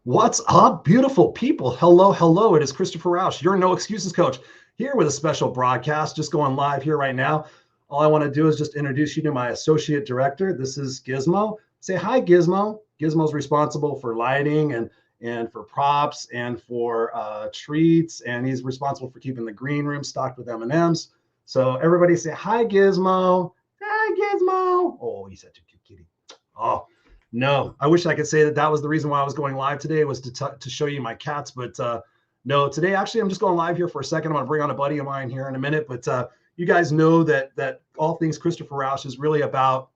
What's up, beautiful people? Hello, hello. It is Christopher Rausch, your No Excuses coach, here with a special broadcast, just going live here right now. All I want to do is just introduce you to my associate director. This is Gizmo. Say hi, Gizmo. Gizmo's responsible for lighting and for props and for treats, and he's responsible for keeping the green room stocked with M&Ms. So everybody say hi, Gizmo. Hi, Gizmo. Oh, he's such a cute kitty. Oh, no, I wish I could say that that was the reason why I was going live today, was to show you my cats. But no, today actually I'm just going live here for a second. I'm going to bring on a buddy of mine here in a minute. But you guys know that all things Christopher Rausch is really about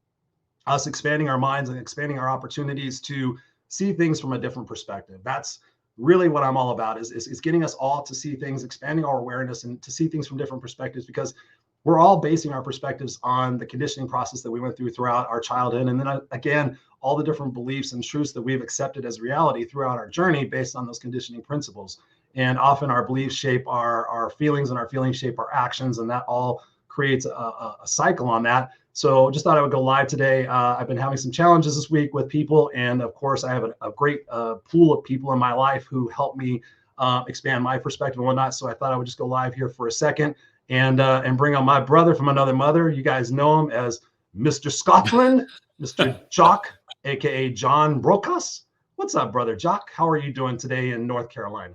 us expanding our minds and expanding our opportunities to see things from a different perspective. That's really what I'm all about, is getting us all to see things, expanding our awareness and to see things from different perspectives, because we're all basing our perspectives on the conditioning process that we went throughout our childhood. And then again, all the different beliefs and truths that we've accepted as reality throughout our journey based on those conditioning principles. And often our beliefs shape our feelings, and our feelings shape our actions. And that all creates a cycle on that. So just thought I would go live today. I've been having some challenges this week with people. And of course, I have a great pool of people in my life who help me expand my perspective and whatnot. So I thought I would just go live here for a second and bring on my brother from another mother. You guys know him as Mr. Scotland, Mr. Jock, aka John Brocas. What's up, brother Jock? How are you doing today in North Carolina?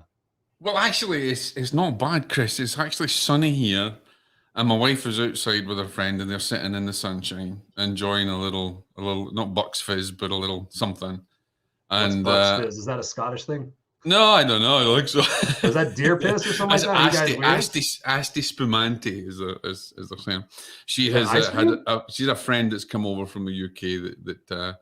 Well, actually, it's not bad, Chris. It's actually sunny here, and my wife is outside with her friend, and they're sitting in the sunshine, enjoying a little not Bucks Fizz, but a little something. What's And Bucks Fizz? Is that a Scottish thing? no, I don't know. I don't think Or is that deer so. piss or something like As that? Are you guys weird? Asti Spumante is they're saying. She Is that has ice had cream? she's a friend that's come over from the UK that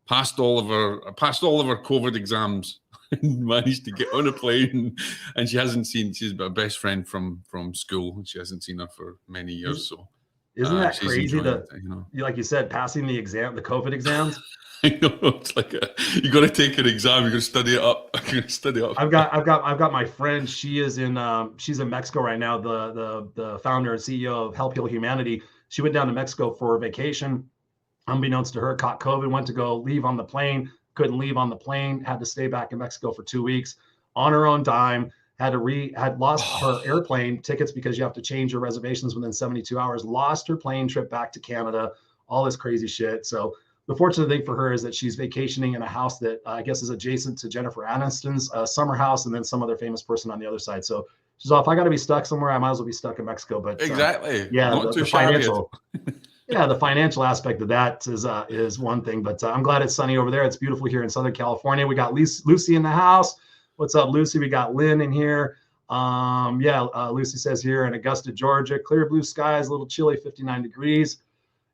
passed all of her COVID exams and managed to get on a plane. And she's my best friend from school. She hasn't seen her for many Is, years, so isn't that she's crazy enjoying that, it. You know, like you said, passing the exam, the COVID exams? I know it's like you got to take an exam. You got to study it up. You got to study up. I've got my friend. She's in Mexico right now. The founder and CEO of Help Heal Humanity. She went down to Mexico for a vacation. Unbeknownst to her, caught COVID, went to go leave on the plane, couldn't leave on the plane, had to stay back in Mexico for 2 weeks on her own dime, had lost her airplane tickets because you have to change your reservations within 72 hours, lost her plane trip back to Canada, all this crazy shit. So the fortunate thing for her is that she's vacationing in a house that I guess is adjacent to Jennifer Aniston's summer house, and then some other famous person on the other side. So she's off. I got to be stuck somewhere, I might as well be stuck in Mexico. But Exactly. yeah, Not too the shabby. financial, yeah, the financial aspect of that is one thing, but I'm glad it's sunny over there. It's beautiful here in Southern California. We got Lucy in the house. What's up, Lucy? We got Lynn in here. Lucy says here in Augusta, Georgia, clear blue skies, a little chilly, 59 degrees.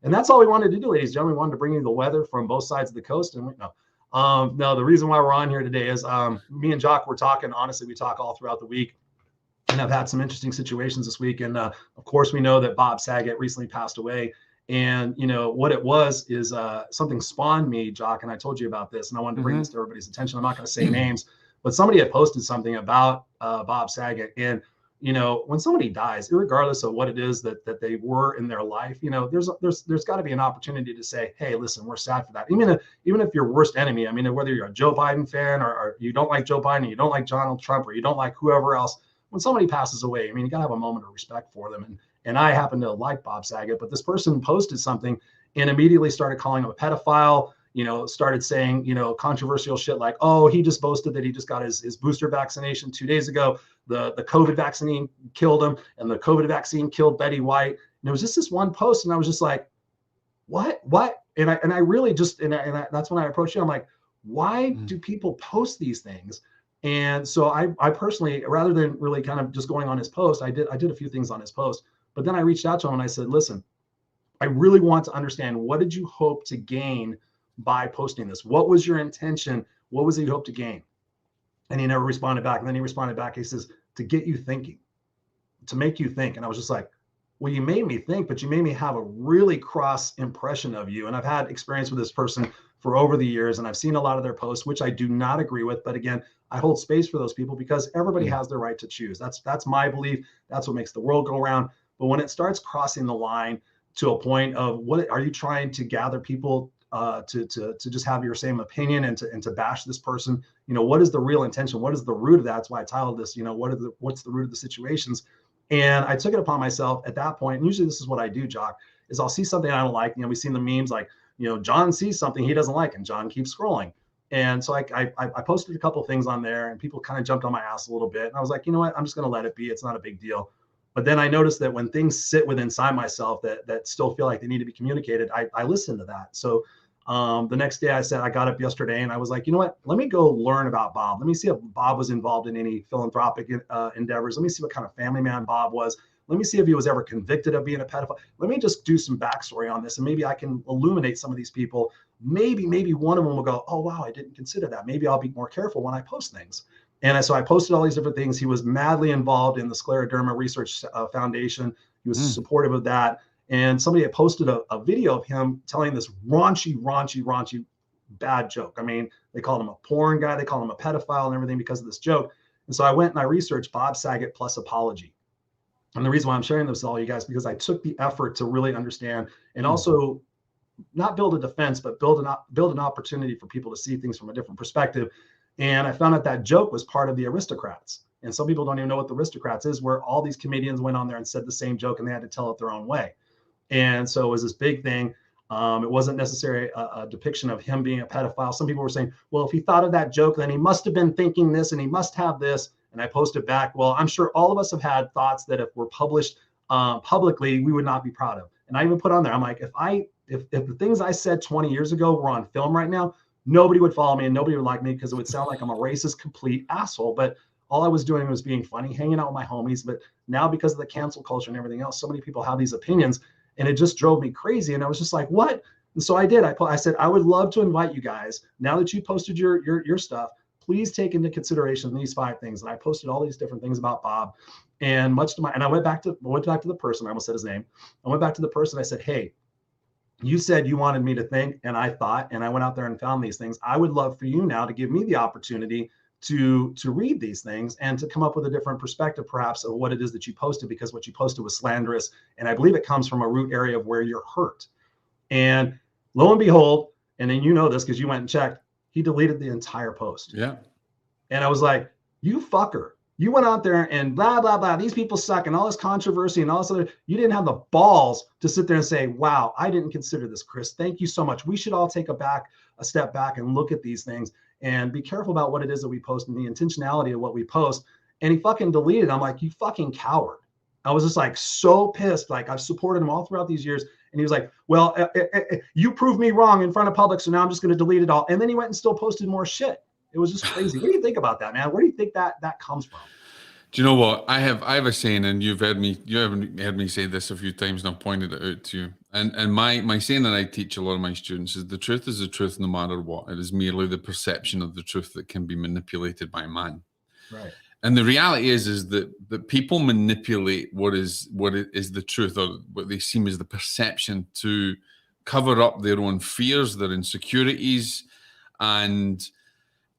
And that's all we wanted to do, ladies and gentlemen. We wanted to bring you the weather from both sides of the coast. And no, the reason why we're on here today is me and Jock were talking. Honestly, we talk all throughout the week. And I've had some interesting situations this week. And of course, we know that Bob Saget recently passed away. And what it was is something spawned me, Jock, and I told you about this, and I wanted to bring this to everybody's attention. I'm not going to say names, but somebody had posted something about Bob Saget. And when somebody dies, regardless of what it is that they were in their life, there's got to be an opportunity to say, hey, listen, we're sad for that. Even if your worst enemy, I mean, whether you're a Joe Biden fan or you don't like Joe Biden, you don't like Donald Trump, or you don't like whoever else, when somebody passes away, I mean, you got to have a moment of respect for them. And I happen to like Bob Saget, but this person posted something and immediately started calling him a pedophile, started saying, controversial shit like, oh, he just boasted that he just got his booster vaccination 2 days ago. The COVID vaccine killed him, and the COVID vaccine killed Betty White. And it was just this one post, and I was just like, what? And I really just, that's when I approached you. I'm like, why do people post these things? And so I personally, rather than really kind of just going on his post, I did a few things on his post. But then I reached out to him and I said, listen, I really want to understand, what did you hope to gain by posting this? What was your intention? What was it you hoped to gain? And he never responded back. And then he responded back. He says, to get you thinking, to make you think. And I was just like, well, you made me think, but you made me have a really cross impression of you. And I've had experience with this person for over the years, and I've seen a lot of their posts, which I do not agree with. But again, I hold space for those people because everybody has their right to choose. That's my belief. That's what makes the world go around. But when it starts crossing the line to a point of, what are you trying to gather people to just have your same opinion and to bash this person. What is the real intention? What is the root of that? That's why I titled this, what's the root of the situations? And I took it upon myself at that point. And usually this is what I do, Jock, is I'll see something I don't like. We've seen the memes like, John sees something he doesn't like and John keeps scrolling. And so I posted a couple of things on there and people kind of jumped on my ass a little bit. And I was like, you know what, I'm just going to let it be. It's not a big deal. But then I noticed that when things sit inside myself that still feel like they need to be communicated, I listen to that. So the next day I said, I got up yesterday and I was like, you know what, let me go learn about Bob. Let me see if Bob was involved in any philanthropic endeavors. Let me see what kind of family man Bob was. Let me see if he was ever convicted of being a pedophile. Let me just do some backstory on this and maybe I can illuminate some of these people. Maybe one of them will go, oh, wow, I didn't consider that. Maybe I'll be more careful when I post things. And so I posted all these different things. He was madly involved in the Scleroderma Research Foundation. He was supportive of that. And somebody had posted a video of him telling this raunchy bad joke. I mean, they called him a porn guy. They called him a pedophile and everything because of this joke. And so I went and I researched Bob Saget plus apology. And the reason why I'm sharing this with all you guys, because I took the effort to really understand and also not build a defense, but build an opportunity for people to see things from a different perspective. And I found out that joke was part of the Aristocrats. And some people don't even know what the Aristocrats is, where all these comedians went on there and said the same joke and they had to tell it their own way. And so it was this big thing. It wasn't necessarily a depiction of him being a pedophile. Some people were saying, well, if he thought of that joke, then he must have been thinking this and he must have this. And I posted back, well, I'm sure all of us have had thoughts that if we're published publicly, we would not be proud of. And I even put on there, I'm like, if the things I said 20 years ago were on film right now, nobody would follow me and nobody would like me because it would sound like I'm a racist, complete asshole. But all I was doing was being funny, hanging out with my homies. But now because of the cancel culture and everything else, so many people have these opinions and it just drove me crazy. And I was just like, what? And so I did. I said, I would love to invite you guys, now that you posted your stuff, please take into consideration these 5 things. And I posted all these different things about Bob. And I went back to the person. I almost said his name. I went back to the person. I said, hey, you said you wanted me to think, and I thought, and I went out there and found these things. I would love for you now to give me the opportunity to read these things and to come up with a different perspective, perhaps, of what it is that you posted, because what you posted was slanderous. And I believe it comes from a root area of where you're hurt. And lo and behold, and then you know this because you went and checked, he deleted the entire post. Yeah. And I was like, you fucker. You went out there and blah, blah, blah. These people suck and all this controversy and all this other. You didn't have the balls to sit there and say, wow, I didn't consider this, Chris. Thank you so much. We should all take a step back and look at these things and be careful about what it is that we post and the intentionality of what we post. And he fucking deleted. I'm like, you fucking coward. I was just like so pissed. Like, I've supported him all throughout these years. And he was like, well, you proved me wrong in front of public, so now I'm just going to delete it all. And then he went and still posted more shit. It was just crazy. What do you think about that, man? Where do you think that comes from? Do you know what? I have a saying, and you haven't heard me say this a few times, and I've pointed it out to you. And my saying that I teach a lot of my students is the truth is the truth no matter what. It is merely the perception of the truth that can be manipulated by man. Right. And the reality is that people manipulate what is the truth, or what they seem as the perception, to cover up their own fears, their insecurities, and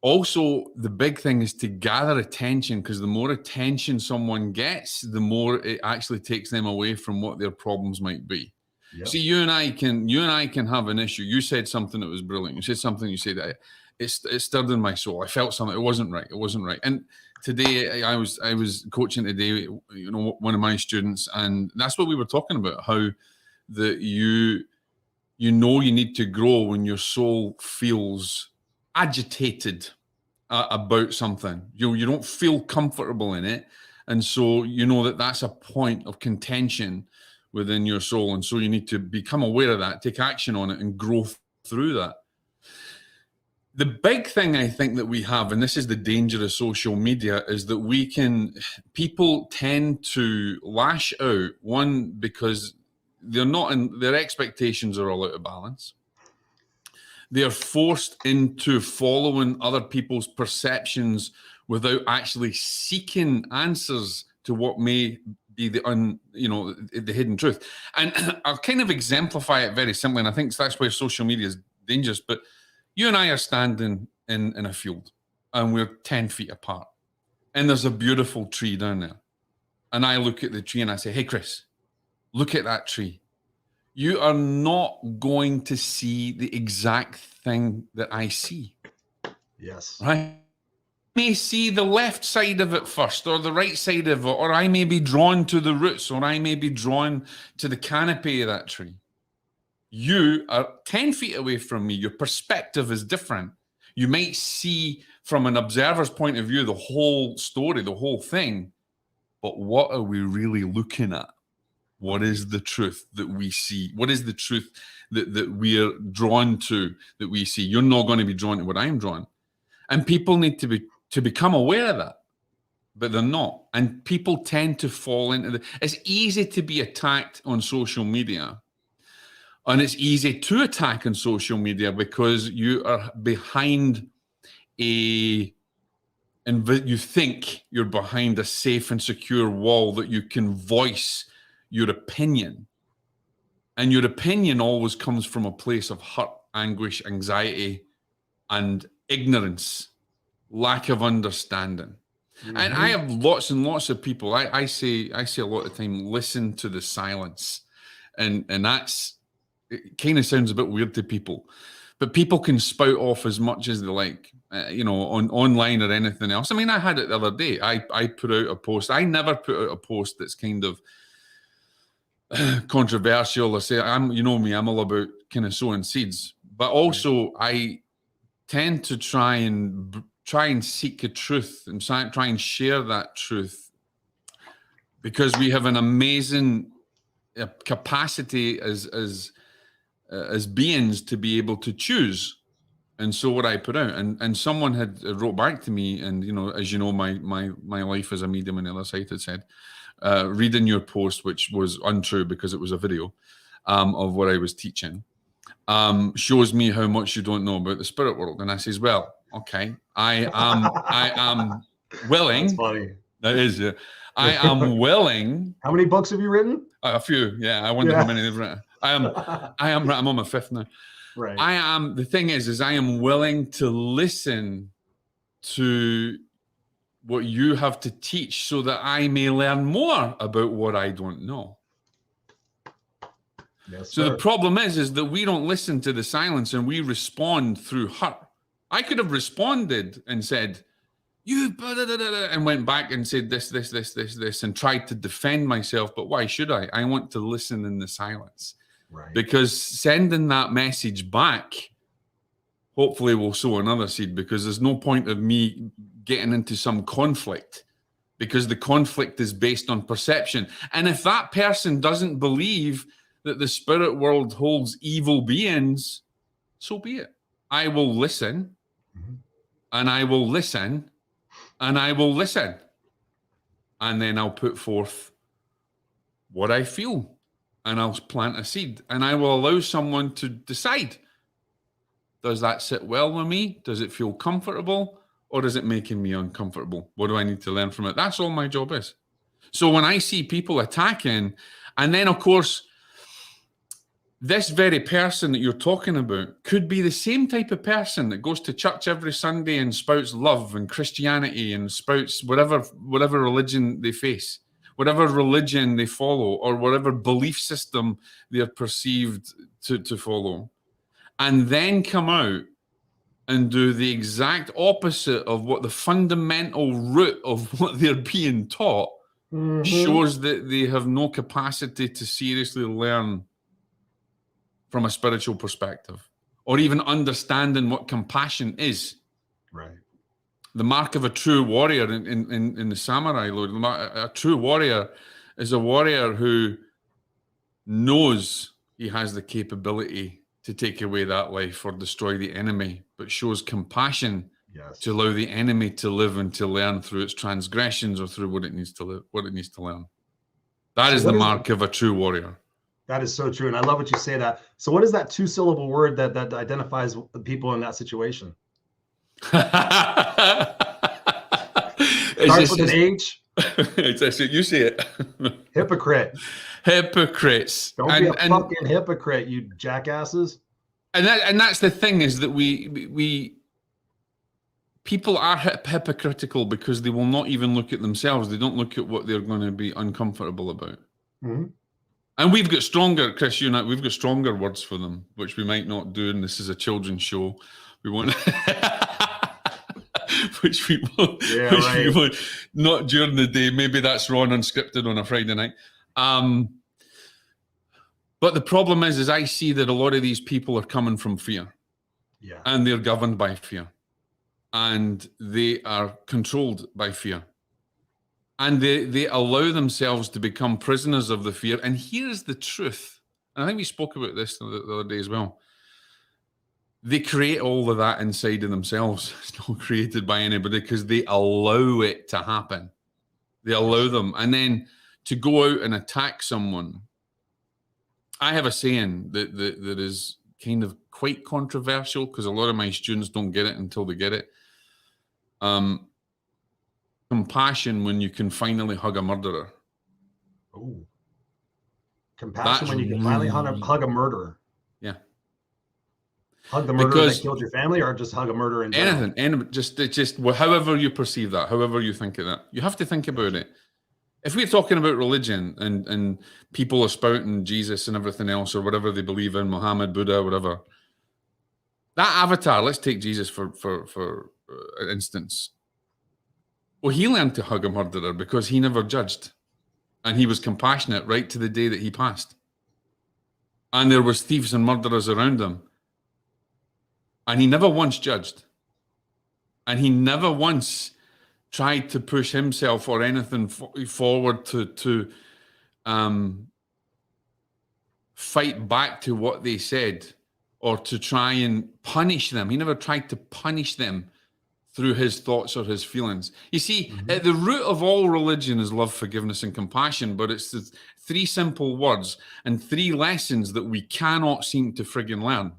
also the big thing is to gather attention, because the more attention someone gets, the more it actually takes them away from what their problems might be. Yep. See, you and I can have an issue. You said something that was brilliant. You said something. You said that it stirred in my soul. I felt something. It wasn't right. And today I was coaching today, one of my students, and that's what we were talking about. How that you need to grow when your soul feels agitated about something. You don't feel comfortable in it, and so you know that's a point of contention within your soul, and so you need to become aware of that, take action on it, and grow through that. The big thing I think that we have, and this is the danger of social media, is that people tend to lash out, one, because their expectations are all out of balance. They are forced into following other people's perceptions without actually seeking answers to what may be the hidden truth. And I'll kind of exemplify it very simply, and I think that's where social media is dangerous. But you and I are standing in a field, and we're 10 feet apart, and there's a beautiful tree down there. And I look at the tree and I say, hey, Chris, look at that tree. you are not going to see the exact thing that I see. Yes. Right? I may see the left side of it first, or the right side of it, or I may be drawn to the roots, or I may be drawn to the canopy of that tree. You are 10 feet away from me. Your perspective is different. You might see from an observer's point of view the whole story, the whole thing. But what are we really looking at? What is the truth that we see? What is the truth that we are drawn to, that we see? You're not going to be drawn to what I'm drawn. And people need to become aware of that, but they're not. And people tend to fall into it's easy to be attacked on social media. And it's easy to attack on social media because you are behind and you think you're behind a safe and secure wall that you can voice your opinion. And your opinion always comes from a place of hurt, anguish, anxiety, and ignorance, lack of understanding. Mm-hmm. And I have lots and lots of people. I say a lot of time, listen to the silence. And that's, it kind of sounds a bit weird to people, but people can spout off as much as they like, on online or anything else. I mean, I had it the other day. I put out a post. I never put out a post that's kind of controversial. I say, you know me, I'm all about kind of sowing seeds, but also I tend to try and seek the truth and try and share that truth, because we have an amazing capacity as beings to be able to choose. And so what I put out, and someone had wrote back to me, and as you know, my life as a medium on the other side had said, reading your post, which was untrue because it was a video of what I was teaching, shows me how much you don't know about the spirit world. And I says, well, okay, I am willing. That's funny. That is, yeah. I am willing. How many books have you written? A few, yeah. I wonder how many they've written. I'm on my fifth now. Right. The thing is I am willing to listen to what you have to teach so that I may learn more about what I don't know. Yes, so sir. The problem is that we don't listen to the silence and we respond through hurt. I could have responded and said, you, and went back and said this, and tried to defend myself. But why should I? I want to listen in the silence. Right. Because sending that message back hopefully will sow another seed, because there's no point of me getting into some conflict, because the conflict is based on perception. And if that person doesn't believe that the spirit world holds evil beings, so be it. I will listen, and I will listen, and I will listen. And then I'll put forth what I feel, and I'll plant a seed, and I will allow someone to decide, does that sit well with me? Does it feel comfortable? Or is it making me uncomfortable? What do I need to learn from it? That's all my job is. So when I see people attacking, and then of course, this very person that you're talking about could be the same type of person that goes to church every Sunday and spouts love and Christianity and spouts whatever religion they face, whatever religion they follow, or whatever belief system they're perceived to follow, and then come out and do the exact opposite of what the fundamental root of what they're being taught, shows that they have no capacity to seriously learn from a spiritual perspective, or even understanding what compassion is. Right. The mark of a true warrior in the samurai lore, a true warrior is a warrior who knows he has the capability to take away that life or destroy the enemy, but shows compassion to allow the enemy to live and to learn through its transgressions or through what it needs to live, what it needs to learn. That is the mark of a true warrior. That is so true. And I love what you say that. So what is that 2-syllable word that identifies the people in that situation? Starts with an H. You see it. Hypocrite. Hypocrites. Don't be a fucking hypocrite, you jackasses. And that's the thing, is that we people are hypocritical because they will not even look at themselves. They don't look at what they're going to be uncomfortable about. Mm-hmm. And we've got stronger, Chris, you and I, we've got stronger words for them, which we might not do. And this is a children's show. We want, which we won't, we won't, not during the day. Maybe that's Raw&Unscripted on a Friday night. But the problem is I see that a lot of these people are coming from fear. Yeah. And they're governed by fear. And they are controlled by fear. And they allow themselves to become prisoners of the fear. And here's the truth. And I think we spoke about this the other day as well. They create all of that inside of themselves. It's not created by anybody because they allow it to happen. They allow them. And then to go out and attack someone. I have a saying that is kind of quite controversial because a lot of my students don't get it until they get it. Compassion when you can finally hug a murderer. Oh, compassion when you can finally hug a murderer. Yeah. Hug the murderer that killed your family, or just hug a murderer in general? Anything, just however you perceive that, however you think of that. You have to think about it. If we're talking about religion and people are spouting Jesus and everything else, or whatever they believe in, Muhammad, Buddha, whatever, that avatar, let's take Jesus for instance. Well, he learned to hug a murderer because he never judged. And he was compassionate right to the day that he passed. And there was thieves and murderers around him. And he never once judged. And he never once tried to push himself or anything forward to fight back to what they said or to try and punish them. He never tried to punish them through his thoughts or his feelings. You see, at the root of all religion is love, forgiveness, and compassion, but it's the 3 simple words and 3 lessons that we cannot seem to friggin' learn.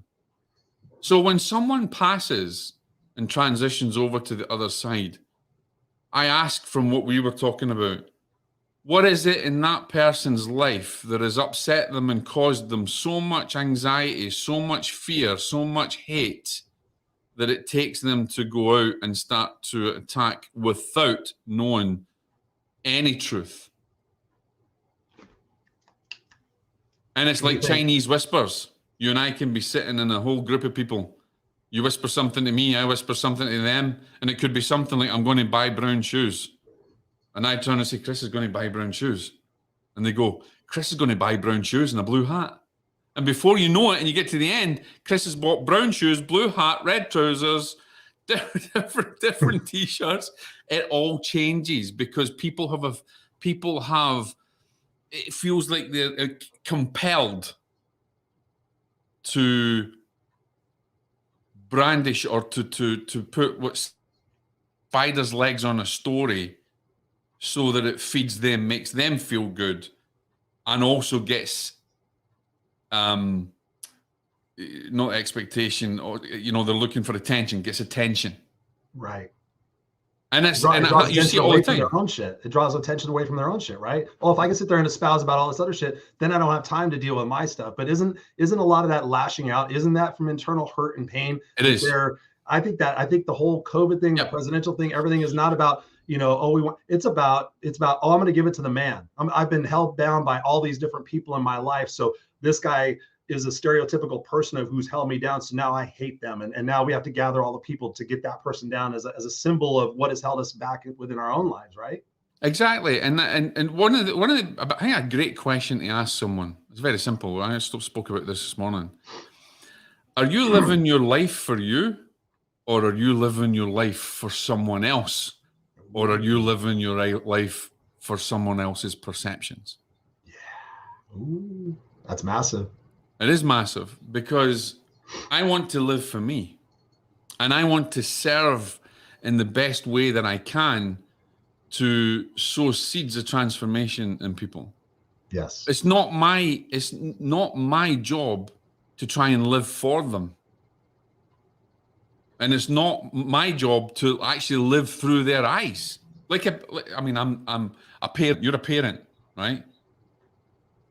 So when someone passes and transitions over to the other side, I ask, from what we were talking about, what is it in that person's life that has upset them and caused them so much anxiety, so much fear, so much hate, that it takes them to go out and start to attack without knowing any truth? And it's like Chinese whispers. You and I can be sitting in a whole group of people. You whisper something to me, I whisper something to them, and it could be something like, I'm going to buy brown shoes. And I turn and say, Chris is going to buy brown shoes. And they go, Chris is going to buy brown shoes and a blue hat. And before you know it, and you get to the end, Chris has bought brown shoes, blue hat, red trousers, different t-shirts. It all changes because people have, it feels like they're compelled to brandish or to put what spider's legs on a story so that it feeds them, makes them feel good, and also gets not expectation, or they're looking for attention, gets attention. Right. And it's you see it all the time. Their own shit. It draws attention away from their own shit, right? Well, if I can sit there and espouse about all this other shit, then I don't have time to deal with my stuff. But isn't a lot of that lashing out? Isn't that from internal hurt and pain? It is. I think the whole COVID thing, the presidential thing, everything is not about, it's about, I'm going to give it to the man. I've been held down by all these different people in my life. So this guy is a stereotypical person of who's held me down. So now I hate them. And now we have to gather all the people to get that person down as a symbol of what has held us back within our own lives. Right. Exactly. And one of the, I think a great question to ask someone, it's very simple. I spoke about this morning. Are you living your life for you, or are you living your life for someone else? Or are you living your life for someone else's perceptions? Yeah. Ooh, that's massive. It is massive, because I want to live for me, and I want to serve in the best way that I can to sow seeds of transformation in people. Yes. It's not my job to try and live for them. And it's not my job to actually live through their eyes. I'm a parent, you're a parent, right?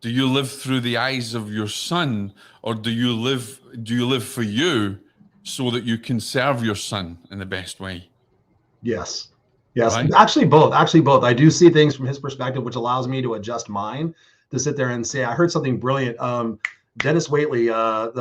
Do you live through the eyes of your son, or do you live for you so that you can serve your son in the best way? Yes. Right? Actually both. I do see things from his perspective, which allows me to adjust mine to sit there and say, I heard something brilliant. Dennis Waitley,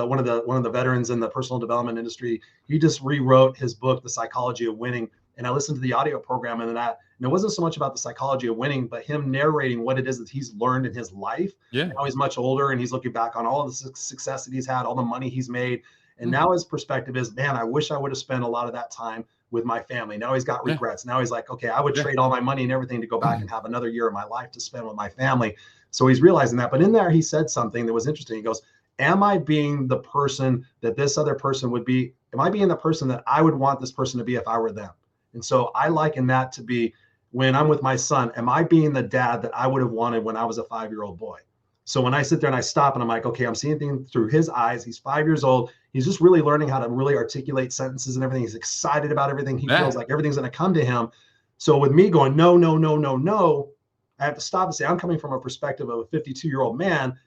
one of the veterans in the personal development industry, he just rewrote his book, The Psychology of Winning. And I listened to the audio program, and it wasn't so much about the psychology of winning, but him narrating what it is that he's learned in his life. Yeah. Now he's much older, and he's looking back on all of the success that he's had, all the money he's made. And now his perspective is, man, I wish I would have spent a lot of that time with my family. Now he's got regrets. Now he's like, okay, I would trade all my money and everything to go back and have another year of my life to spend with my family. So he's realizing that. But in there, he said something that was interesting. He goes, am I being the person that this other person would be? Am I being the person that I would want this person to be if I were them? And so I liken that to be, when I'm with my son, am I being the dad that I would have wanted when I was a 5-year-old boy? So when I sit there and I stop and I'm like, okay, I'm seeing things through his eyes. He's 5 years old. He's just really learning how to really articulate sentences and everything. He's excited about everything. He feels like everything's going to come to him. So with me going, no, no, no, no, no, I have to stop and say, I'm coming from a perspective of a 52-year-old man.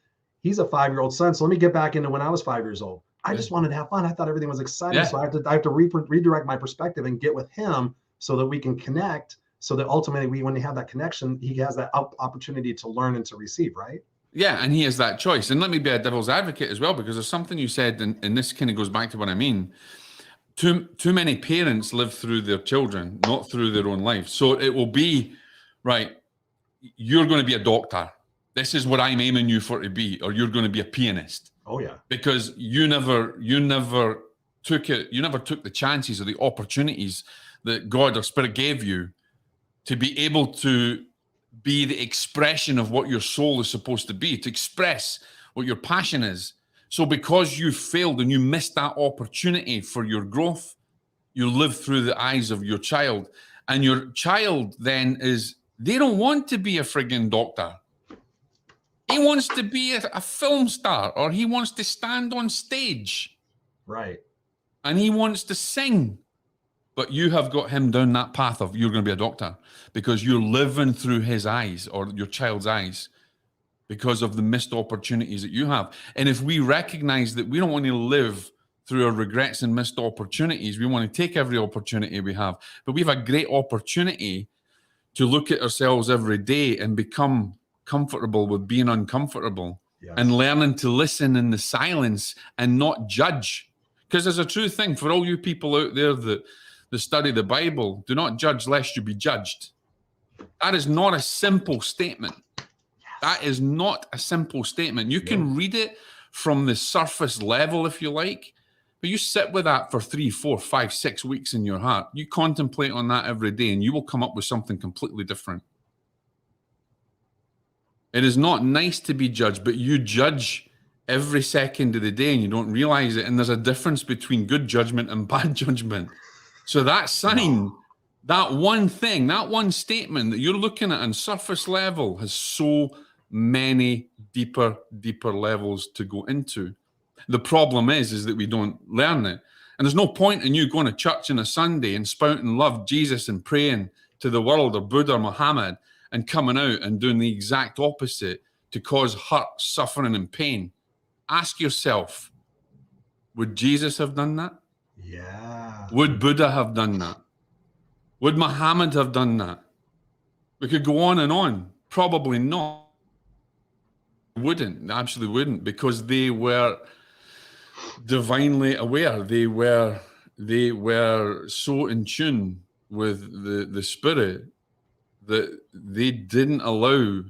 He's a 5-year-old son. So let me get back into when I was 5 years old. I just wanted to have fun. I thought everything was exciting. So I have to redirect my perspective and get with him so that we can connect. So that ultimately, when we have that connection, he has that opportunity to learn and to receive, right? Yeah, and he has that choice. And let me be a devil's advocate as well, because there's something you said, and this kind of goes back to what I mean. Too many parents live through their children, not through their own life. So it will be, right, you're going to be a doctor. This is what I'm aiming you for to be, or you're going to be a pianist. Oh, yeah. Because you never took it, you never took the chances or the opportunities that God or Spirit gave you to be able to be the expression of what your soul is supposed to be, to express what your passion is. So because you failed and you missed that opportunity for your growth, you live through the eyes of your child. And your child then they don't want to be a friggin' doctor. He wants to be a film star, or he wants to stand on stage. Right. And he wants to sing. But you have got him down that path of you're going to be a doctor because you're living through his eyes or your child's eyes because of the missed opportunities that you have. And if we recognize that we don't want to live through our regrets and missed opportunities, we want to take every opportunity we have. But we have a great opportunity to look at ourselves every day and become comfortable with being uncomfortable and learning to listen in the silence and not judge. Because there's a true thing for all you people out there that study the Bible, do not judge lest you be judged. That is not a simple statement. That is not a simple statement. You can read it from the surface level if you like, but you sit with that for 3, 4, 5, 6 weeks in your heart. You contemplate on that every day and you will come up with something completely different. It is not nice to be judged, but you judge every second of the day and you don't realize it. And there's a difference between good judgment and bad judgment. So that sign, that one thing, that one statement that you're looking at on surface level has so many deeper levels to go into. The problem is that we don't learn it. And there's no point in you going to church on a Sunday and spouting love, Jesus, and praying to the world or Buddha or Muhammad and coming out and doing the exact opposite to cause hurt, suffering, and pain. Ask yourself, would Jesus have done that? Yeah. Would Buddha have done that? Would Muhammad have done that? We could go on and on. Probably not. Wouldn't, absolutely wouldn't, because they were divinely aware. They were so in tune with the Spirit that they didn't allow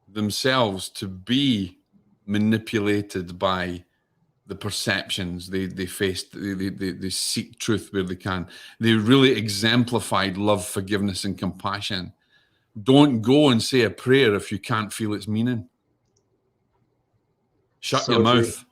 themselves to be manipulated by the perceptions they faced. They seek truth where they can. They really exemplified love, forgiveness, and compassion. Don't go and say a prayer if you can't feel its meaning. Shut your mouth.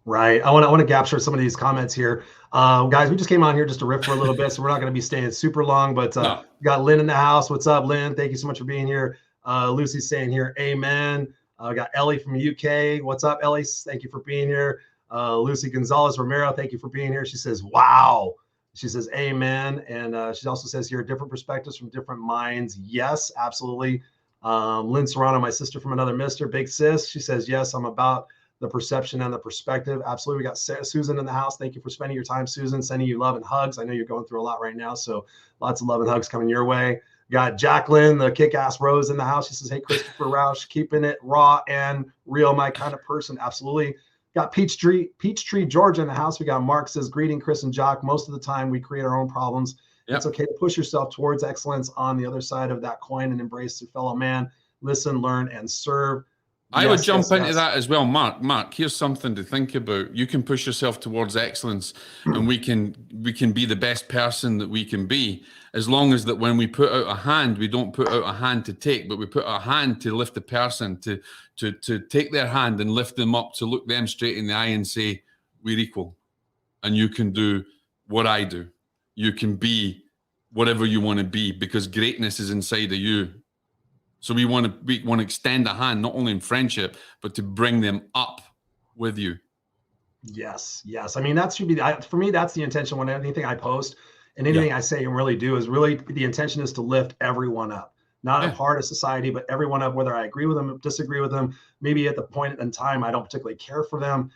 Right. I want to capture some of these comments here. Guys, we just came on here just to riff for a little bit, so we're not going to be staying super long, but we got Lynn in the house. What's up, Lynn? Thank you so much for being here. Lucy's saying here, amen. We got Ellie from UK. What's up, Ellie? Thank you for being here. Lucy Gonzalez Romero, thank you for being here. She says, wow. She says, amen. And she also says here, different perspectives from different minds. Yes, absolutely. Lynn Serrano, my sister from another mister, big sis. She says, yes, I'm about the perception and the perspective. Absolutely. We got Susan in the house. Thank you for spending your time, Susan. Sending you love and hugs. I know you're going through a lot right now, so lots of love and hugs coming your way. Got Jacqueline, the kick-ass Rose in the house. She says, hey, Christopher Rausch, keeping it raw and real, my kind of person. Absolutely. Got Peachtree, Georgia in the house. We got Mark says, greeting Chris and Jock. Most of the time we create our own problems. Yep. It's okay to push yourself towards excellence on the other side of that coin and embrace your fellow man. Listen, learn, and serve. I would jump into that as well, Mark. Mark, here's something to think about. You can push yourself towards excellence, and we can be the best person that we can be, as long as that when we put out a hand, we don't put out a hand to take, but we put a hand to lift the person, to take their hand and lift them up, to look them straight in the eye and say, we're equal, and you can do what I do. You can be whatever you want to be, because greatness is inside of you. So we want to extend a hand, not only in friendship, but to bring them up with you. Yes. I mean, that should be, for me, that's the intention when anything I post and anything I say and really do is really, the intention is to lift everyone up, not a part of society, but everyone up, whether I agree with them, disagree with them, maybe at the point in time, I don't particularly care for them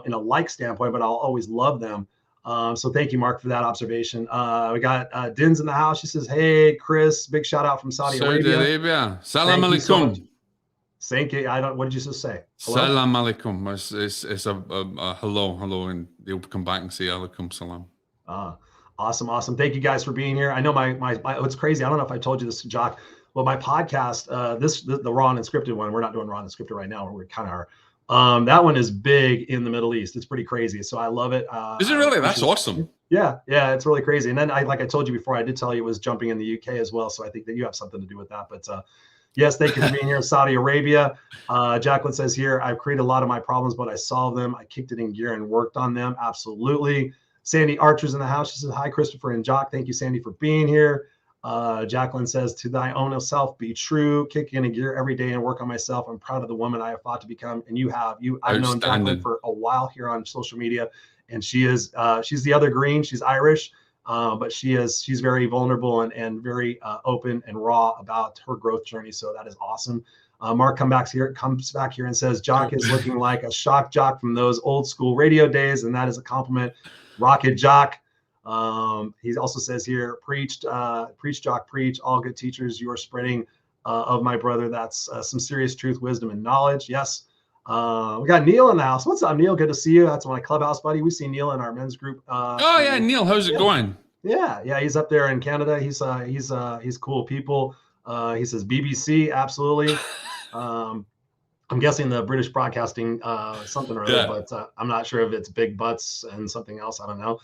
in a like standpoint, but I'll always love them. So thank you, Mark, for that observation. We got Din's in the house. She says, hey, Chris, big shout out from Saudi Arabia. Salam alaikum. Thank you. What did you just say? Hello? Salam alaikum. It's a hello, and they'll come back and say alaikum salam. Awesome. Thank you guys for being here. I know my it's crazy. I don't know if I told you this, Jock, but my podcast, the Raw and Unscripted one, we're not doing Raw and Unscripted right now. We kind of are. That one is big in the Middle East. It's pretty crazy. So I love it. Is it really? That's awesome. Yeah, it's really crazy. And then like I told you before, I did tell you it was jumping in the UK as well. So I think that you have something to do with that. But yes, thank you for being here in Saudi Arabia. Jacqueline says here, I've created a lot of my problems, but I solved them. I kicked it in gear and worked on them. Absolutely. Sandy Archer's in the house. She says, hi, Christopher and Jock. Thank you, Sandy, for being here. Jacqueline says, to thy own self, be true, kick in a gear every day and work on myself. I'm proud of the woman I have fought to become. And you have. I've known Jacqueline for a while here on social media. And she's the other green. She's Irish, but she's very vulnerable and very open and raw about her growth journey. So that is awesome. Mark comes back here and says, Jock is looking like a shock jock from those old school radio days. And that is a compliment. Rocket Jock. He also says here, preach, Jock, preach. All good teachers, you are spreading of my brother. That's some serious truth, wisdom, and knowledge. Yes. We got Neil in the house. What's up, Neil? Good to see you. That's my clubhouse buddy. We see Neil in our men's group. Neil, how's it going? Yeah. He's up there in Canada. He's cool people. He says BBC, absolutely. I'm guessing the British Broadcasting something or other, but I'm not sure if it's big butts and something else. I don't know.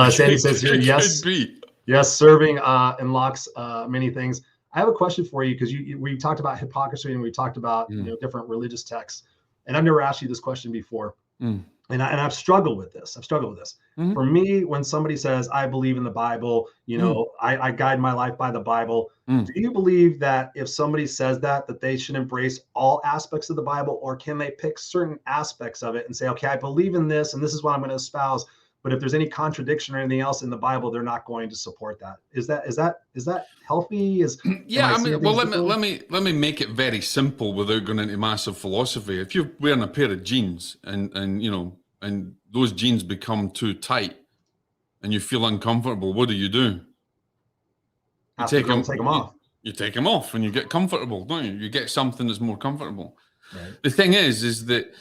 Sandy says here, yes, serving unlocks many things. I have a question for you because we talked about hypocrisy and we talked about different religious texts, and I've never asked you this question before, and I've struggled with this. Mm-hmm. For me, when somebody says I believe in the Bible, I guide my life by the Bible. Do you believe that if somebody says that they should embrace all aspects of the Bible, or can they pick certain aspects of it and say, okay, I believe in this, and this is what I'm going to espouse? But if there's any contradiction or anything else in the Bible, they're not going to support that. Is that healthy? Let me make it very simple without going into massive philosophy. If you're wearing a pair of jeans and those jeans become too tight and you feel uncomfortable, what do? You take them off. You take them off and you get comfortable, don't you? You get something that's more comfortable. Right. The thing is that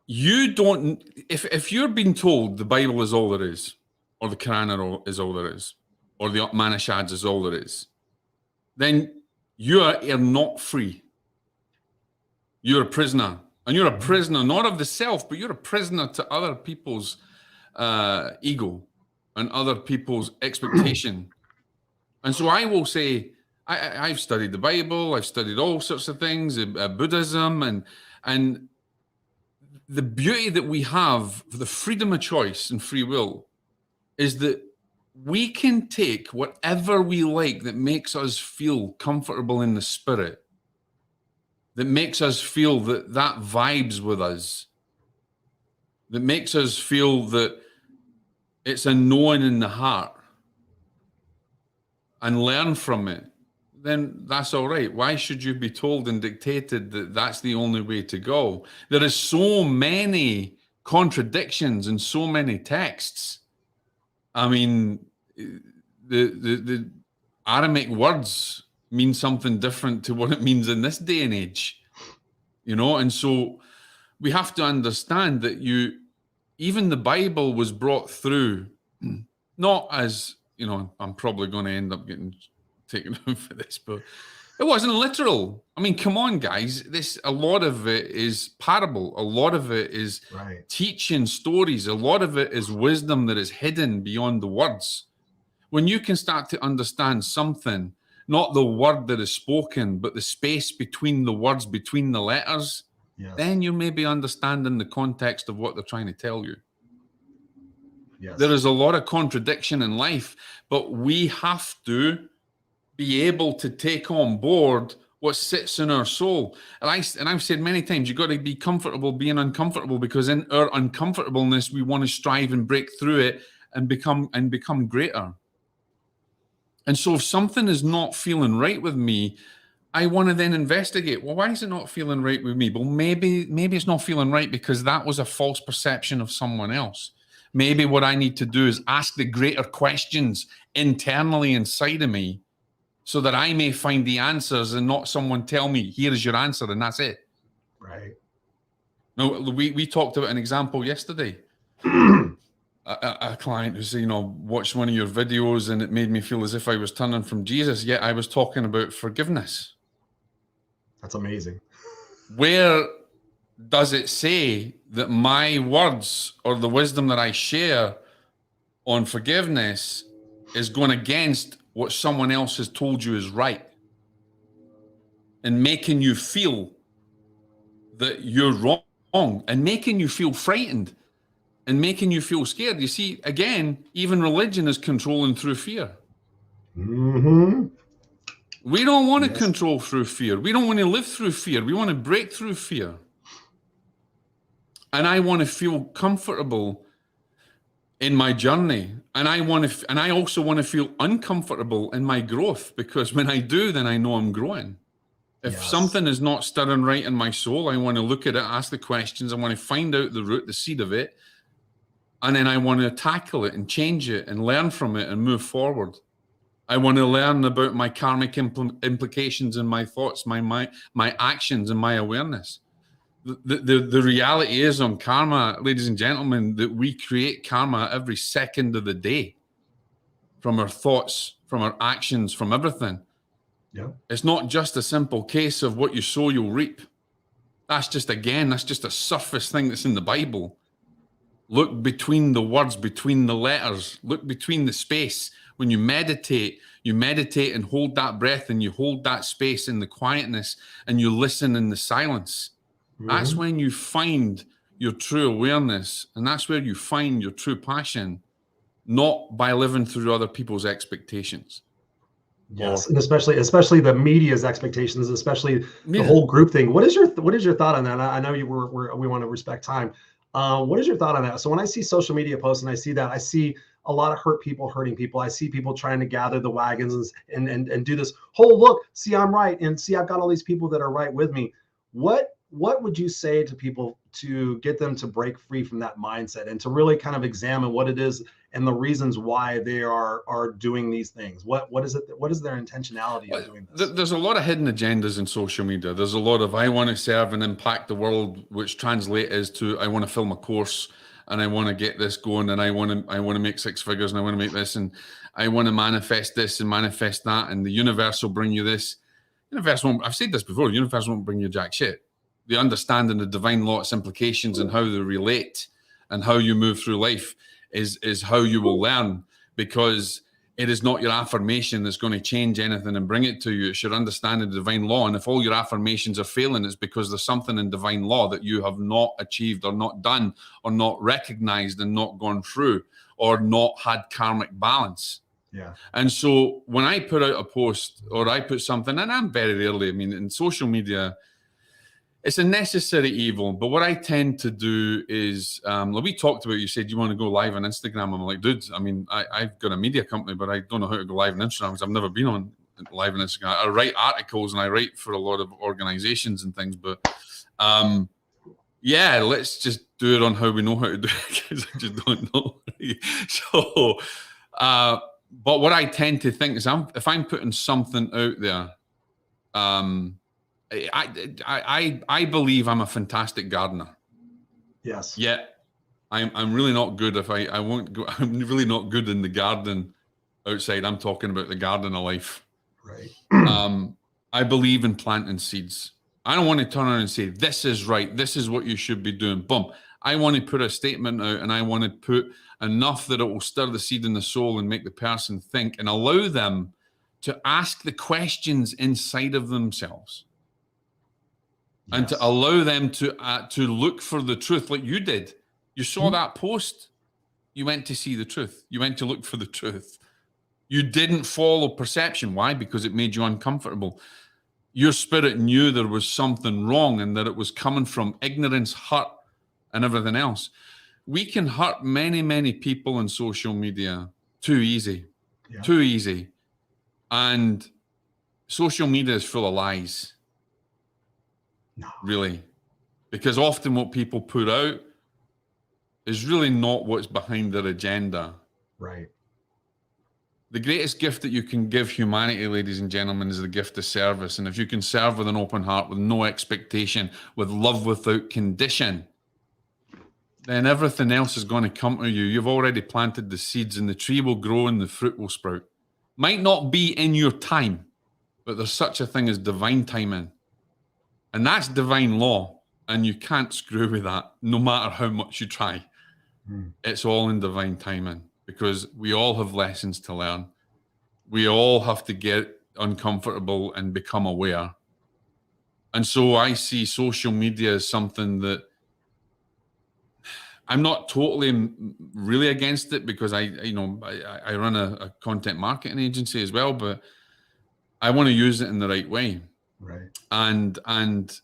you don't, if you're being told the Bible is all there is, or the Quran is all there is, or the Upanishads is all there is, then you are not free. You're a prisoner. And you're a prisoner, not of the self, but you're a prisoner to other people's ego and other people's expectation. And so I will say, I've studied the Bible, I've studied all sorts of things, Buddhism, and the beauty that we have for the freedom of choice and free will is that we can take whatever we like that makes us feel comfortable in the spirit, that makes us feel that vibes with us, that makes us feel that it's a knowing in the heart, and learn from it, then that's all right. Why should you be told and dictated that that's the only way to go? There is so many contradictions and so many texts. I mean, the Aramaic words mean something different to what it means in this day and age, you know? And so we have to understand that even the Bible was brought through, not as, you know, I'm probably going to end up getting taken out for this, but it wasn't literal. I mean, come on, guys. A lot of it is parable. A lot of it is teaching stories. A lot of it is wisdom that is hidden beyond the words. When you can start to understand something, not the word that is spoken, but the space between the words, between the letters, then you may be understanding the context of what they're trying to tell you. Yes. There is a lot of contradiction in life, but we have to be able to take on board what sits in our soul. And I've said many times, you've got to be comfortable being uncomfortable, because in our uncomfortableness, we want to strive and break through it and become greater. And so if something is not feeling right with me, I want to then investigate. Well, why is it not feeling right with me? Well, maybe it's not feeling right because that was a false perception of someone else. Maybe what I need to do is ask the greater questions internally inside of me so that I may find the answers and not someone tell me, here is your answer, and that's it. Right. No, we talked about an example yesterday. A client who said, you know, watched one of your videos and it made me feel as if I was turning from Jesus, yet I was talking about forgiveness. That's amazing. Where does it say that my words or the wisdom that I share on forgiveness is going against what someone else has told you is right and making you feel that you're wrong and making you feel frightened and making you feel scared? You see, again, even religion is controlling through fear. Mm-hmm. We don't want to control through fear. We don't want to live through fear. We want to break through fear. And I want to feel comfortable in my journey. And I also want to feel uncomfortable in my growth, because when I do, then I know I'm growing. If something is not stirring right in my soul, I want to look at it, ask the questions. I want to find out the root, the seed of it. And then I want to tackle it and change it and learn from it and move forward. I want to learn about my karmic implications and my thoughts, my actions and my awareness. The reality is on karma, ladies and gentlemen, that we create karma every second of the day from our thoughts, from our actions, from everything. Yeah. It's not just a simple case of what you sow, you'll reap. That's just a surface thing that's in the Bible. Look between the words, between the letters. Look between the space. When you meditate and hold that breath and you hold that space in the quietness and you listen in the silence. Mm-hmm. That's when you find your true awareness, and that's where you find your true passion, not by living through other people's expectations. Yes, and especially the media's expectations, especially the whole group thing. What is your thought on that? I know we want to respect time. What is your thought on that? So when I see social media posts and I see that, I see a lot of hurting people. I see people trying to gather the wagons and do this whole look, see, I'm right. And see, I've got all these people that are right with me. What would you say to people to get them to break free from that mindset and to really kind of examine what it is and the reasons why they are doing these things? What is it? What is their intentionality of doing this? There's a lot of hidden agendas in social media. There's a lot of I want to serve and impact the world, which translate as to I want to film a course and I want to get this going and I want to make six figures and I want to make this and I want to manifest this and manifest that, and the universe will bring you this. Universe won't. I've said this before. The universe won't bring you jack shit. The understanding the divine law, its implications and how they relate and how you move through life is how you will learn, because it is not your affirmation that's going to change anything and bring it to you. It's your understanding of divine law. And if all your affirmations are failing, it's because there's something in divine law that you have not achieved or not done or not recognized and not gone through or not had karmic balance. Yeah. And so when I put out a post or I put something, and I'm very rarely, in social media, it's a necessary evil. But what I tend to do is, like we talked about, you said you want to go live on Instagram. I'm like, dude, I've got a media company, but I don't know how to go live on Instagram because I've never been on live on Instagram. I write articles and I write for a lot of organizations and things. But yeah, let's just do it on how we know how to do it, because I just don't know. So But what I tend to think is if I'm putting something out there, I believe I'm a fantastic gardener. Yes. Yet I'm really not good I won't go. I'm really not good in the garden outside. I'm talking about the garden of life. Right. I believe in planting seeds. I don't want to turn around and say, this is right. This is what you should be doing. Boom. I want to put a statement out, and I want to put enough that it will stir the seed in the soul and make the person think and allow them to ask the questions inside of themselves. Yes. And to allow them to look for the truth like you did. You saw that post. You went to see the truth. You went to look for the truth. You didn't follow perception. Why? Because it made you uncomfortable. Your spirit knew there was something wrong and that it was coming from ignorance, hurt, and everything else. We can hurt many, many people on social media too easy. Yeah. Too easy. And social media is full of lies. No. Really. Because often what people put out is really not what's behind their agenda. Right. The greatest gift that you can give humanity, ladies and gentlemen, is the gift of service. And if you can serve with an open heart, with no expectation, with love without condition, then everything else is going to come to you. You've already planted the seeds, and the tree will grow and the fruit will sprout. Might not be in your time, but there's such a thing as divine timing. And that's divine law. And you can't screw with that, no matter how much you try. It's all in divine timing, because we all have lessons to learn. We all have to get uncomfortable and become aware. And so I see social media as something that I'm not totally really against it, because I run a content marketing agency as well, but I want to use it in the right way. Right. And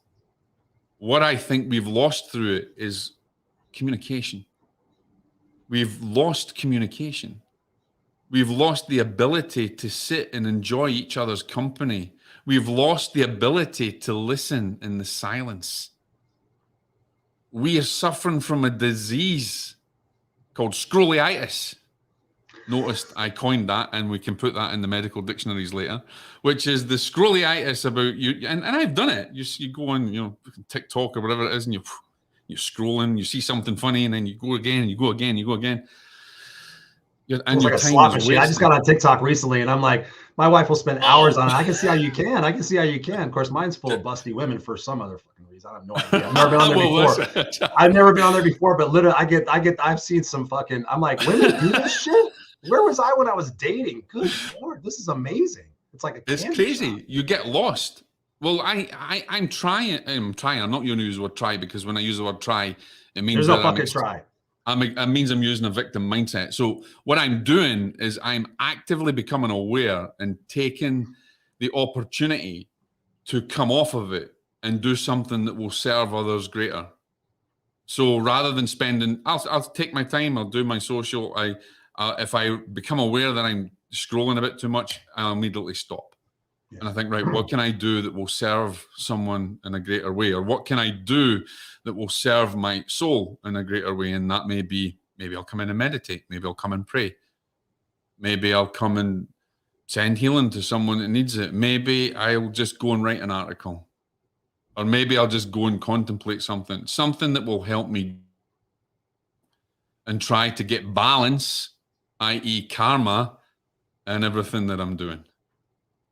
what I think we've lost through it is communication. We've lost communication. We've lost the ability to sit and enjoy each other's company. We've lost the ability to listen in the silence. We are suffering from a disease called scrollitis. Noticed I coined that, and we can put that in the medical dictionaries later, which is the scrollitis about you. And I've done it. You go on, TikTok or whatever it is, and you're scrolling, you see something funny, and then you go again, and you go again, and you go again. And your like a slot machine. I just got on TikTok recently, and I'm like, my wife will spend hours on it. I can see how you can. Of course, mine's full of busty women for some other fucking reason. I have no idea. I've never been on there before. I've never been on there before, but literally, I've seen some fucking. I'm like, women do this shit. Where was I when I was dating? Good Lord, this is amazing. It's like it's crazy. Shop. You get lost. Well, I'm trying. I'm not going to use the word try, because when I use the word try, it means there's no fucking try. It means I'm using a victim mindset. So what I'm doing is I'm actively becoming aware and taking the opportunity to come off of it and do something that will serve others greater. So rather than spending, I'll take my time. I'll do my social. If I become aware that I'm scrolling a bit too much, I'll immediately stop. Yeah. And I think, right, what can I do that will serve someone in a greater way? Or what can I do that will serve my soul in a greater way? And that may be, maybe I'll come in and meditate. Maybe I'll come and pray. Maybe I'll come and send healing to someone that needs it. Maybe I'll just go and write an article. Or maybe I'll just go and contemplate something that will help me and try to get balance, i.e. karma, and everything that I'm doing.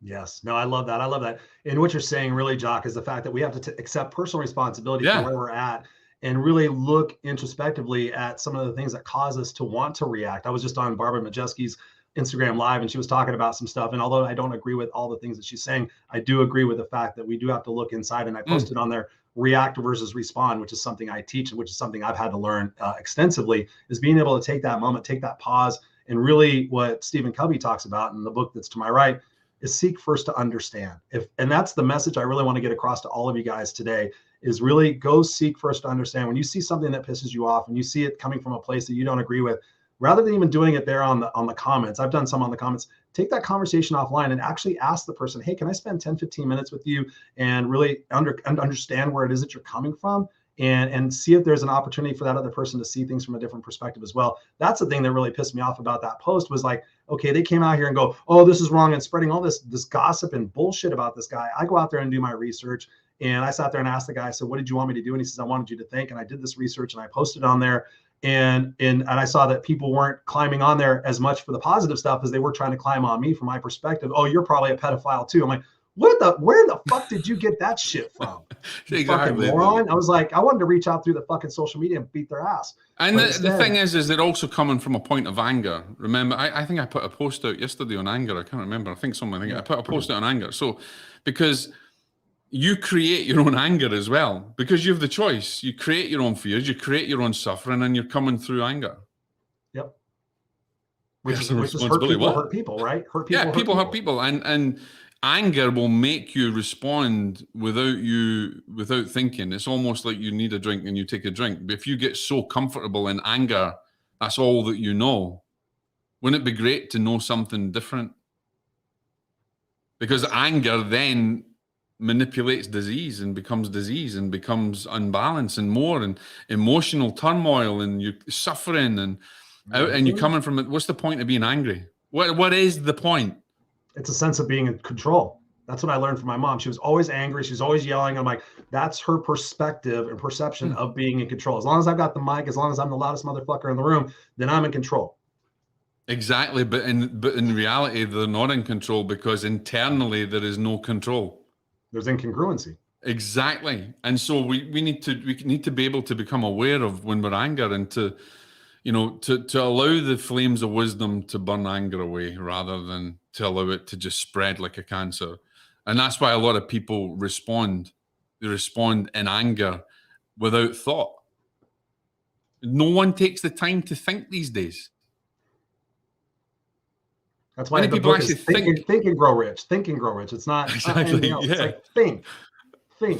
Yes. No, I love that. And what you're saying really, Jock, is the fact that we have to accept personal responsibility for where we're at and really look introspectively at some of the things that cause us to want to react. I was just on Barbara Majeski's Instagram Live, and she was talking about some stuff. And although I don't agree with all the things that she's saying, I do agree with the fact that we do have to look inside. And I posted on there, react versus respond, which is something I teach, which is something I've had to learn extensively, is being able to take that moment, take that pause, and really what Stephen Covey talks about in the book that's to my right is seek first to understand. And that's the message I really want to get across to all of you guys today, is really go seek first to understand. When you see something that pisses you off and you see it coming from a place that you don't agree with, rather than even doing it there on the comments, I've done some on the comments, take that conversation offline and actually ask the person, hey, can I spend 10, 15 minutes with you and really understand where it is that you're coming from? and see if there's an opportunity for that other person to see things from a different perspective as well. That's the thing that really pissed me off about that post, was like, okay, they came out here and go, oh, this is wrong, and spreading all this gossip and bullshit about this guy. I go out there and do my research, and I sat there and asked the guy, I said, what did you want me to do? And he says, I wanted you to think. And I did this research and I posted on there. And I saw that people weren't climbing on there as much for the positive stuff as they were trying to climb on me from my perspective. Oh, you're probably a pedophile too. I'm like, where the fuck did you get that shit from? You fucking moron. I was like, I wanted to reach out through the fucking social media and beat their ass. And the thing is they're also coming from a point of anger. Remember, I think I put a post out yesterday on anger. I can't remember. I put a post out on anger. So, because you create your own anger as well, because you have the choice. You create your own fears, you create your own suffering, and you're coming through anger. Yep. Which is hurt people, right? Hurt people. Yeah, people hurt people. And anger will make you respond without thinking. It's almost like you need a drink and you take a drink. But if you get so comfortable in anger, that's all that you know. Wouldn't it be great to know something different? Because anger then manipulates disease and becomes unbalanced and more, and emotional turmoil, and you're suffering and you're coming from it. What's the point of being angry? What is the point? It's a sense of being in control. That's what I learned from my mom. She was always angry. She's always yelling. I'm like, that's her perspective and perception of being in control. As long as I've got the mic, as long as I'm the loudest motherfucker in the room, then I'm in control. Exactly. But in reality, they're not in control, because internally there is no control. There's incongruency. Exactly. And so we need to be able to become aware of when we're angry, and to allow the flames of wisdom to burn anger away, rather than to allow it to just spread like a cancer. And that's why a lot of people respond. They respond in anger without thought. No one takes the time to think these days. That's why people actually think and grow rich. Think and grow rich. It's not exactly. Yeah. It's like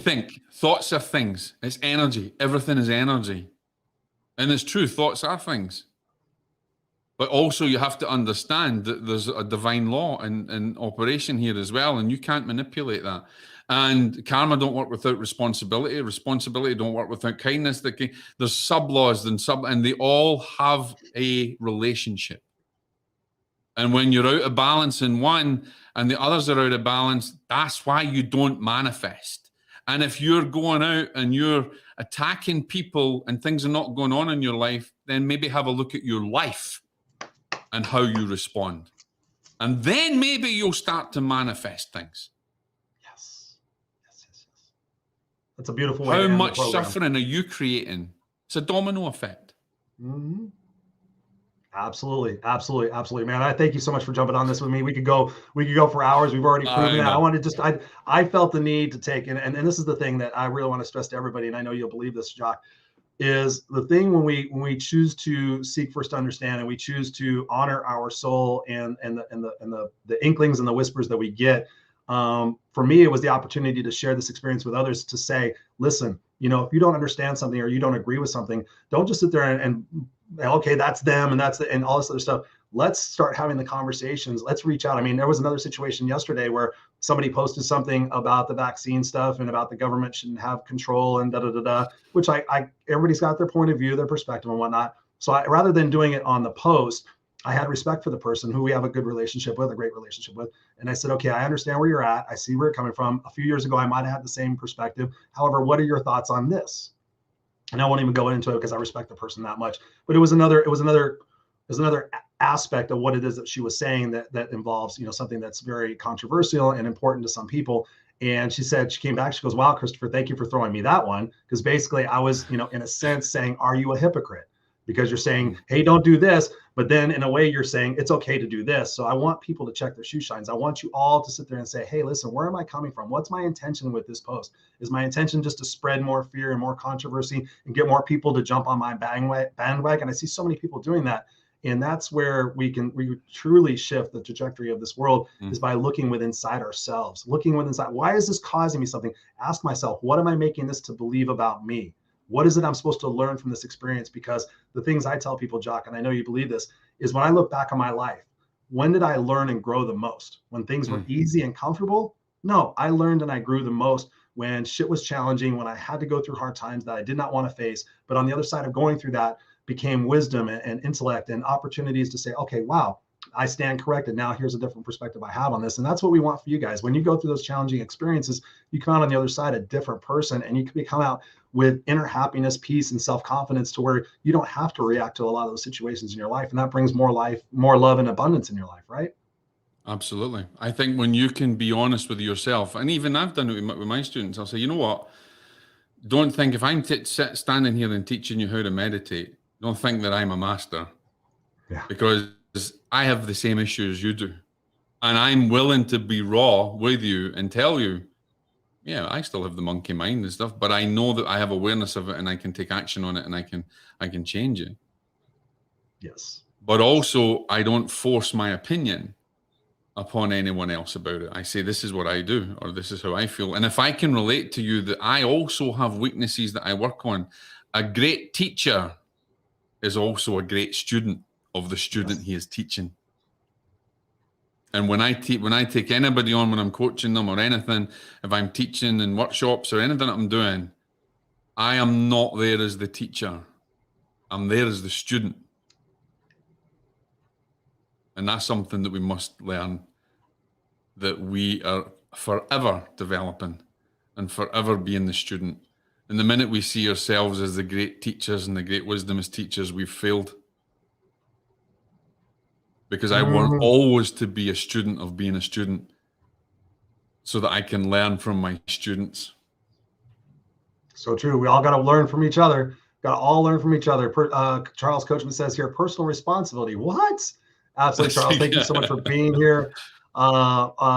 think. Thoughts are things. It's energy. Everything is energy. And it's true. Thoughts are things. But also you have to understand that there's a divine law in operation here as well, and you can't manipulate that. And karma don't work without responsibility. Responsibility don't work without kindness. There's sub-laws and they all have a relationship. And when you're out of balance in one and the others are out of balance, that's why you don't manifest. And if you're going out and you're attacking people and things are not going on in your life, then maybe have a look at your life and how you respond. And then maybe you'll start to manifest things. Yes. That's a beautiful way. How much suffering are you creating? It's a domino effect. Mm-hmm. Absolutely, man. I thank you so much for jumping on this with me. We could go for hours. We've already proven that. I felt the need to take, and this is the thing that I really want to stress to everybody, and I know you'll believe this, Jock, is the thing when we choose to seek first to understand, and we choose to honor our soul and the inklings and the whispers that we get. For me, it was the opportunity to share this experience with others, to say, listen, if you don't understand something or you don't agree with something, don't just sit there and okay, that's them and all this other stuff. Let's start having the conversations. Let's reach out. I mean, there was another situation yesterday where somebody posted something about the vaccine stuff and about the government shouldn't have control and which everybody's got their point of view, their perspective and whatnot. So rather than doing it on the post, I had respect for the person who we have a good relationship with, a great relationship with. And I said, okay, I understand where you're at. I see where you're coming from. A few years ago, I might have had the same perspective. However, what are your thoughts on this? And I won't even go into it because I respect the person that much. But it was another aspect of what it is that she was saying that involves, something that's very controversial and important to some people. And she came back, she goes, wow, Christopher, thank you for throwing me that one. Because basically I was, in a sense saying, are you a hypocrite? Because you're saying, hey, don't do this. But then in a way you're saying it's okay to do this. So I want people to check their shoe shines. I want you all to sit there and say, hey, listen, where am I coming from? What's my intention with this post? Is my intention just to spread more fear and more controversy and get more people to jump on my bandwagon? I see so many people doing that. And that's where we truly shift the trajectory of this world, is by looking inside ourselves, Why is this causing me something? Ask myself, what am I making this to believe about me? What is it I'm supposed to learn from this experience? Because the things I tell people, Jock, and I know you believe this, is when I look back on my life, when did I learn and grow the most? When things were easy and comfortable? No, I learned and I grew the most when shit was challenging, when I had to go through hard times that I did not want to face. But on the other side of going through that became wisdom and intellect and opportunities to say, okay, wow, I stand corrected. Now here's a different perspective I have on this. And that's what we want for you guys. When you go through those challenging experiences, you come out on the other side a different person, and you can come out with inner happiness, peace, and self-confidence to where you don't have to react to a lot of those situations in your life. And that brings more life, more love and abundance in your life, right? Absolutely. I think when you can be honest with yourself, and even I've done it with my students, I'll say, you know what? Don't think if I'm standing here and teaching you how to meditate, don't think that I'm a master. Yeah. Because I have the same issues you do. And I'm willing to be raw with you and tell you, yeah, I still have the monkey mind and stuff, but I know that I have awareness of it and I can take action on it and I can change it. Yes. But also I don't force my opinion upon anyone else about it. I say, this is what I do, or this is how I feel. And if I can relate to you that I also have weaknesses that I work on, a great teacher is also a great student of the student he is teaching. And when I take anybody on, when I'm coaching them or anything, if I'm teaching in workshops or anything that I'm doing, I am not there as the teacher. I'm there as the student. And that's something that we must learn, that we are forever developing and forever being the student. And the minute we see ourselves as the great teachers and the great wisdom as teachers, we've failed. Because I want always to be a student of being a student so that I can learn from my students. So true. We all got to learn from each other. Got to all learn from each other. Charles Coachman says here, personal responsibility. What? Absolutely, Charles. Thank you so much for being here.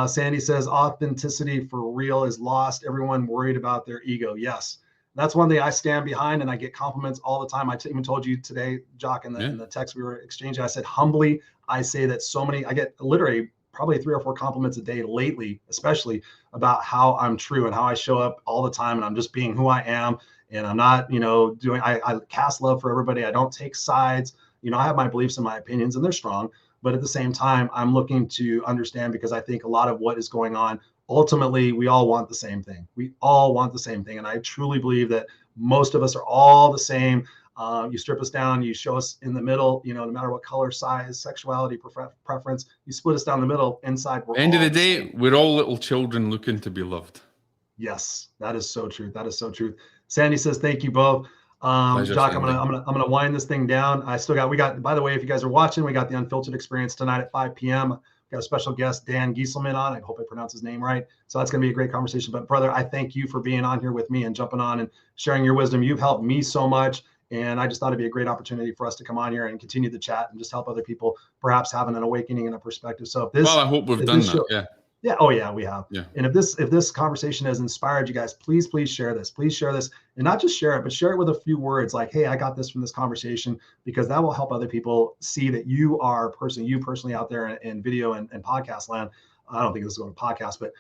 Sandy says authenticity for real is lost. Everyone worried about their ego. Yes. That's one thing I stand behind, and I get compliments all the time. I even told you today, Jock, in the text we were exchanging, I said, humbly, I say that I get literally probably 3 or 4 compliments a day lately, especially about how I'm true and how I show up all the time. And I'm just being who I am. And I'm not, I cast love for everybody. I don't take sides. I have my beliefs and my opinions, and they're strong. But at the same time, I'm looking to understand, because I think a lot of what is going on, ultimately, we all want the same thing. We all want the same thing. And I truly believe that most of us are all the same. You strip us down, you show us in the middle, no matter what color, size, sexuality, preference, you split us down the middle. Inside, we're end of the day, we're all little children looking to be loved. Yes, that is so true. That is so true. Sandy says, thank you both. Pleasure, Jock, Sandy. I'm gonna wind this thing down. We got, by the way, if you guys are watching, we got the Unfiltered Experience tonight at 5 p.m. We got a special guest, Dan Gieselman, on. I hope I pronounced his name right. So that's going to be a great conversation. But brother, I thank you for being on here with me and jumping on and sharing your wisdom. You've helped me so much. And I just thought it'd be a great opportunity for us to come on here and continue the chat and just help other people perhaps having an awakening and a perspective. So if this, I hope we've done that. Yeah. Yeah. Oh yeah, we have. Yeah. And if this conversation has inspired you guys, please share this. Please share this, and not just share it, but share it with a few words like, hey, I got this from this conversation, because that will help other people see that you are a person, you personally out there in video and podcast land. I don't think this is going to podcast, but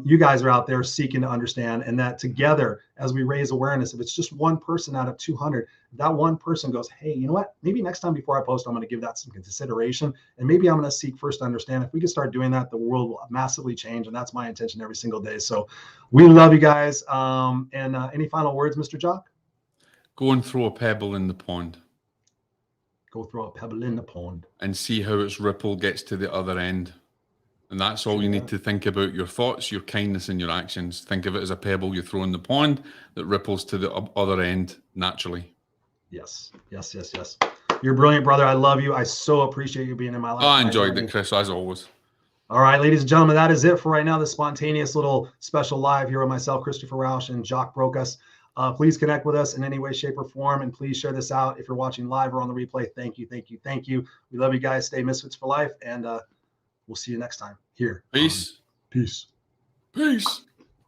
you guys are out there seeking to understand, and that together, as we raise awareness, if it's just one person out of 200, that one person goes, hey, you know what? Maybe next time before I post, I'm going to give that some consideration, and maybe I'm going to seek first to understand. If we can start doing that, the world will massively change, and that's my intention every single day. So we love you guys. And any final words, Mr. Jock? Go and throw a pebble in the pond. Go throw a pebble in the pond. And see how its ripple gets to the other end. And that's all you need to think about: your thoughts, your kindness, and your actions. Think of it as a pebble you throw in the pond that ripples to the other end naturally. Yes, yes, yes, yes. You're brilliant, brother. I love you. I so appreciate you being in my life. I enjoyed it, Chris, as always. All right, ladies and gentlemen, that is it for right now. This spontaneous little special live here with myself, Christopher Rausch, and Jock Brocas. Please connect with us in any way, shape, or form, and please share this out. If you're watching live or on the replay, thank you, thank you, thank you. We love you guys. Stay misfits for life, and we'll see you next time here. Peace. Peace. Peace.